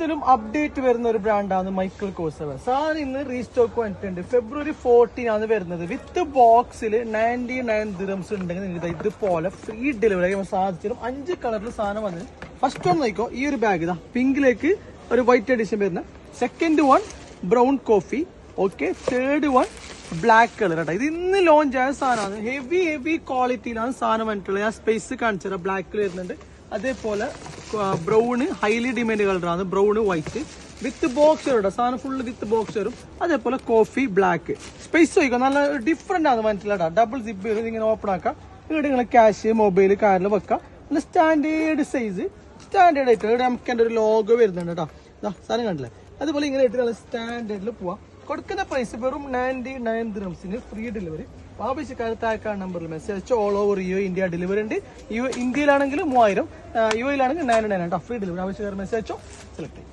കൂടുതലും അപ്ഡേറ്റ് വരുന്ന ഒരു ബ്രാൻഡാണ് മൈക്കിൾ കോഴ്സ്. സാധനം ഇന്ന് റീസ്റ്റോക്ക് വന്നിട്ടുണ്ട്. February 14 ആണ് വരുന്നത്. വിത്ത് ബോക്സിൽ 99 ദിറംസ് ഉണ്ടെങ്കിൽ നിങ്ങൾക്ക് ഇതുപോലെ ഫ്രീ ഡെലിവറി സാധിച്ചിട്ടും 5 കളറിൽ സാധനം വന്നത്. ഫസ്റ്റ് ഒന്ന് നോക്കോ, ഈ ഒരു ബാഗ് ഇതാ പിങ്കിലേക്ക് ഒരു വൈറ്റ് എഡിഷൻ വരുന്ന. Second one brown coffee. Okay, third one black colour കേട്ടോ. ഇത് ഇന്ന് ലോഞ്ച് ആയ സാധനമാണ്. ഹെവി ക്വാളിറ്റിയിലാണ് സാധനം വന്നിട്ടുള്ളത്. ഞാൻ സ്പേസ് കാണിച്ചു തരാം. ബ്ലാക്കിൽ വരുന്നുണ്ട്. അതേപോലെ ബ്രൗണ് ഹൈലി ഡിമാൻഡ് കളറാണ്. ബ്രൗണ് വൈറ്റ് വിത്ത് ബോക്സ് വരും. സാധനം ഫുള്ള് വിത്ത് ബോക്സ് വരും. അതേപോലെ കോഫി ബ്ലാക്ക്. സ്പേസ് ചോദിക്കാം, നല്ല ഡിഫറെന്റ് ആണ് മനസ്സിലാട്ടോ. ഡബിൾ സിപ്പ് വരും. ഇങ്ങനെ ഓപ്പൺ ആക്കാം. ഇവിടെ നിങ്ങൾ ക്യാഷ് മൊബൈൽ കാറിൽ വെക്കാം. നല്ല സ്റ്റാൻഡേർഡ് സൈസ്, സ്റ്റാൻഡേർഡ് ആയിട്ട് ഇവിടെ നമുക്ക് എൻ്റെ ഒരു ലോഗോ വരുന്നുണ്ട് കേട്ടോ. സാധനം കണ്ടില്ലേ? അതുപോലെ ഇങ്ങനെ ആയിട്ട് നല്ല സ്റ്റാൻഡേർഡിൽ പോവാം. കൊടുക്കുന്ന പ്രൈസ് വെറും 99 ദിറംസിന് ഫ്രീ ഡെലിവറി. ആവശ്യക്കാർ താഴെക്കാണ് നമ്പറിൽ മെസ്സേജ് അയച്ചു. ഓൾ ഓവർ ഇന്ത്യ ഡെലിവറി ഉണ്ട്. ഇന്ത്യയിലാണെങ്കിൽ 3000, യുഎയിലാണെങ്കിൽ 99 കേട്ടോ. Free delivery. ആവശ്യക്കാർ മെസ്സേജ് അയച്ചോ, സെലക്ട് ചെയ്യും.